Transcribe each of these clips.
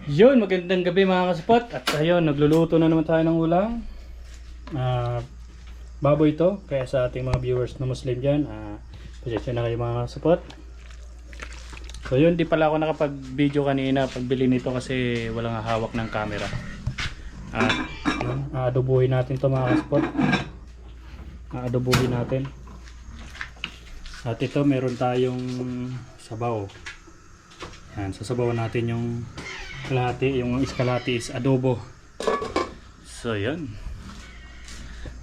Yun, magandang gabi mga kasupot. At ayun, nagluluto na naman tayo ng ulam. Baboy ito, kaya sa ating mga viewers na Muslim dyan, pasensya na kayo mga kasupot. So yun, di pala ako nakapag-video kanina pagbili nito kasi walang hawak ng camera. Yun, adobuhin natin to mga kasupot. Adobuhin natin. At ito, meron tayong sabaw. Yan, sasabawan natin yung kalahati, yung iskalahati is adobo. So yan.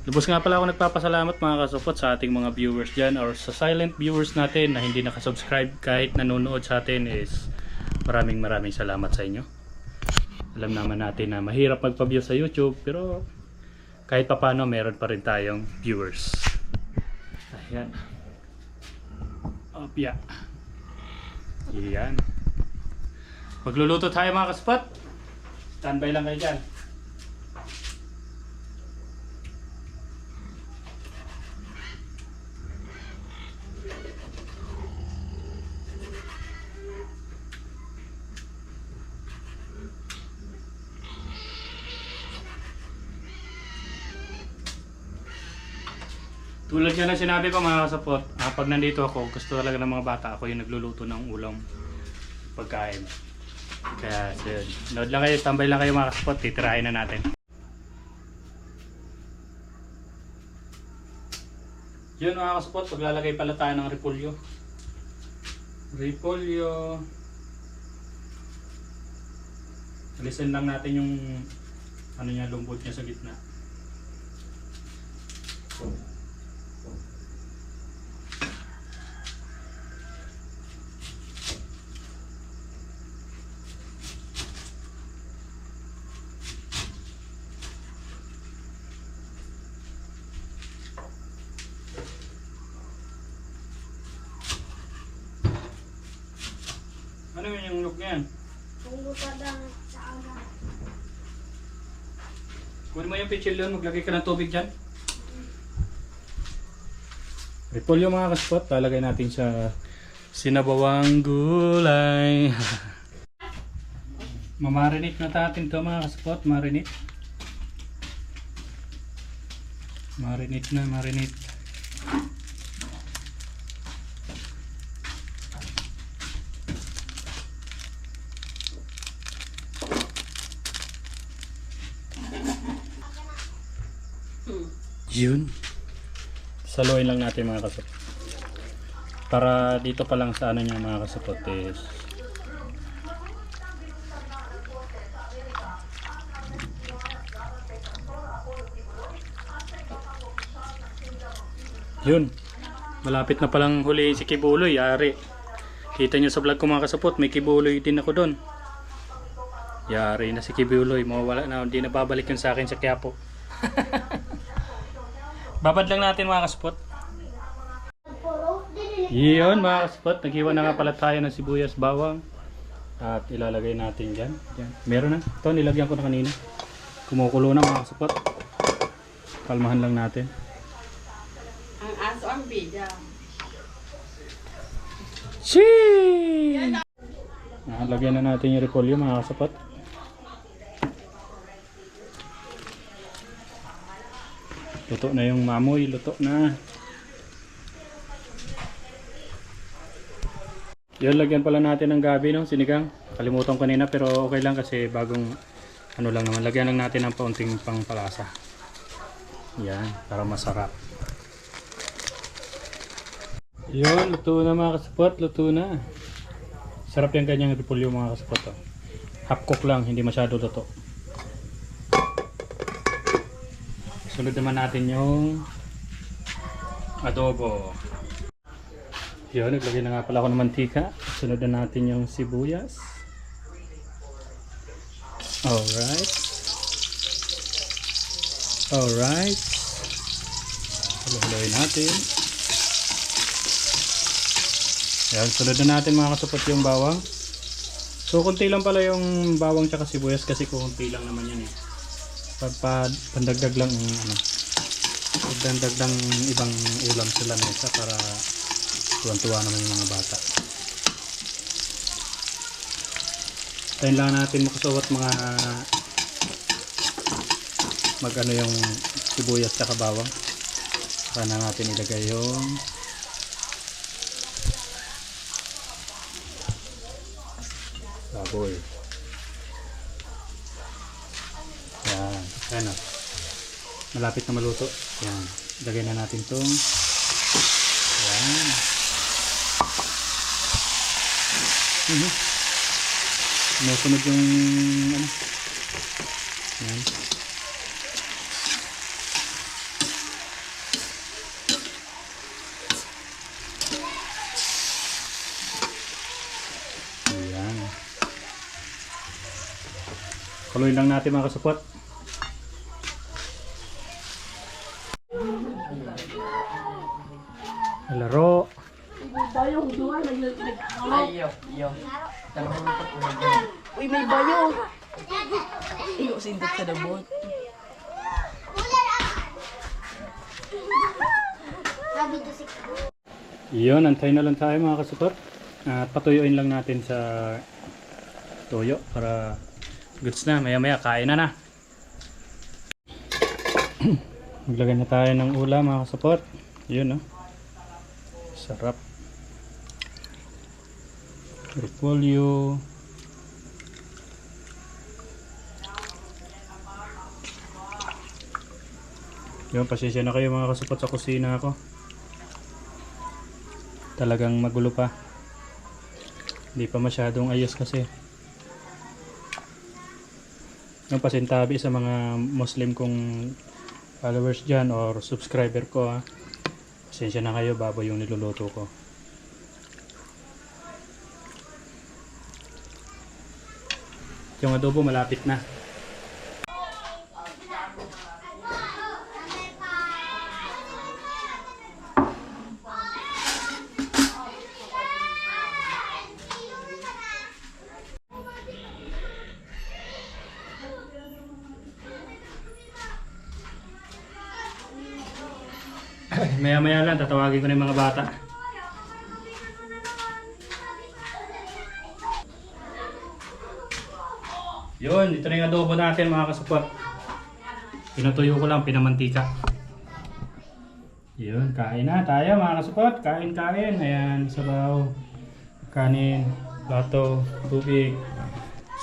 Lubos nga pala ako nagpapasalamat mga kasupot sa ating mga viewers dyan, or sa silent viewers natin na hindi nakasubscribe kahit nanonood sa atin. Is maraming salamat sa inyo. Alam naman natin na mahirap magpa-view sa YouTube, pero kahit papano meron pa rin tayong viewers. Ayan. Opya. Yan. Magluluto tayo mga kasupot. Standby lang kayo dyan. Tulad nga na sinabi ko mga kasupot, pag nandito ako, gusto talaga ng mga bata, ako yung nagluluto ng ulam pagkain. Kaya yun, nood lang kayo, tambay lang kayo mga kasupot, titirahin na natin. Yun mga kasupot, paglalagay pala tayo ng repolyo. Alisin lang natin yung ano niya, lumbot niya sa gitna. Ano yun yung look niyan? Pungutadang sa aga. Kunin mo yung pichilyon, maglagay ka ng tubig dyan. Repolyo mga kasupot, lalagay natin sa sinabawang gulay. Mamarinate na natin to mga kasupot, marinate. Marinate. Yun. Saluin lang natin mga kasupot. Para dito pa lang sa ano niya mga kasupot is yun. Malapit na palang huliin si Kibuloy, yari. Kita nyo sa vlog ko mga kasupot, may Kibuloy din ako doon. Yari na si Kibuloy, mawawala na, hindi na babalik yun sa akin sa Quiapo. Babad lang natin mga kasupot. Yun mga kasupot, naghiwa na nga pala tayo ng sibuyas, bawang. At ilalagay natin dyan. Meron na. Ito nilagyan ko na kanina. Kumukulo na mga kasupot. Kalmahan lang natin. Ang aso ang bida. Sheesh! Lagyan na natin yung repolyo mga kasupot. Luto na yung mamoy, luto na. Yun, lagyan pala natin ng gabi no, sinigang. Kalimutan kanina pero okay lang kasi bagong ano lang naman. Lagyan lang natin ng paunting pangpalasa. Yan, para masarap. Yun, luto na mga kasupot, luto na. Sarap yung ganyang repolyo mga kasupot. Oh. Half cook lang, hindi masyado luto. Sunod naman natin yung adobo. Yun, naglagay na nga pala ako ng mantika. Sunod na natin yung sibuyas. Alright. Halo-haloy natin. Yan, sunod na natin mga kasupot yung bawang. So, kunti lang pala yung bawang tsaka sibuyas kasi kunti lang naman yan eh. Pandagdag lang ano, pandagdag lang ibang ulam sa lamesa para tuwan-tuwa naman yung mga bata. Tayin lang natin makasuwat mga mag-ano yung sibuyas at bawang. Saka na natin ilagay yung baboy. Yan. Ano? Malapit na maluto. Yan. Ilagay na natin itong yan. Sunod yung ano. Yan. Yan. Kuluin lang natin mga kasupot. Laro. Bayong doon, Ayo, iyo. Uy, may bayo. Iyo, sindot sa dabot. Yun, antay na lang tayo mga kasupot. At patuyuin lang natin sa toyo para goods na. Maya maya kain na na. Maglagay na tayo ng ulam mga kasupot. Yun, no? Sarap. Repolyo. Yun, pasensya na kayo mga kasupot sa kusina ako. Talagang magulo pa. Hindi pa masyadong ayos kasi. Yung pasintabi sa mga Muslim kong followers dyan or subscriber ko ha. Pasensya na kayo, baboy yung niluluto ko. Yung adobo malapit na. Maya maya lang, tatawagin ko na yung mga bata. Yun, ito na yung adobo natin mga kasupot. Pinutuyo ko lang, pinamantika. Yun, kain na tayo mga kasupot. Kain. Ayan, sabaw, kanin, plato, tubig.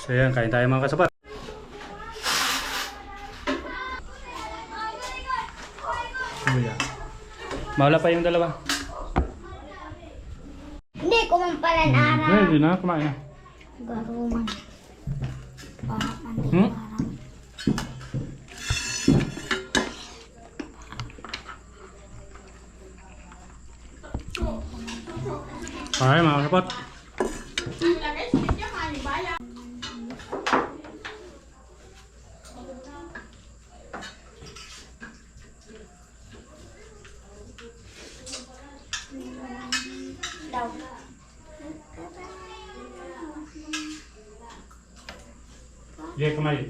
So yan, kain tayo mga kasupot. Kuya. Maula pa yung dalawa. Hindi, kumampalan araw. Hindi na, kumain na. Garuman. Hmm? Ay, mga kapot. Daw. Jay, kumain.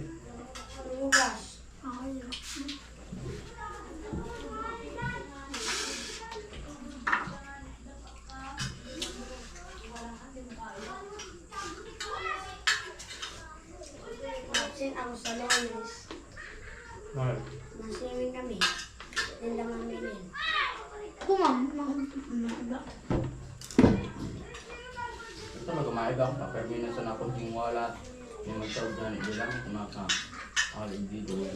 Absent ako sa Lolis. Okay. Nasiwing kami. Then lang ang minin. Kumam. Ito mag-umaibang pa, pero minsan akong tingwala. Yung mag-tawag na hindi lang, kumaka-alig dito.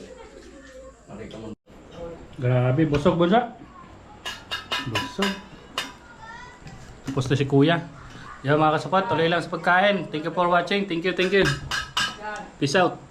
Marika mo. Grabe, busog bunsa. Busog. Tapos na si kuya. Yan mga kasapat, tuloy lang sa pagkain. Thank you for watching. Thank you. Peace out.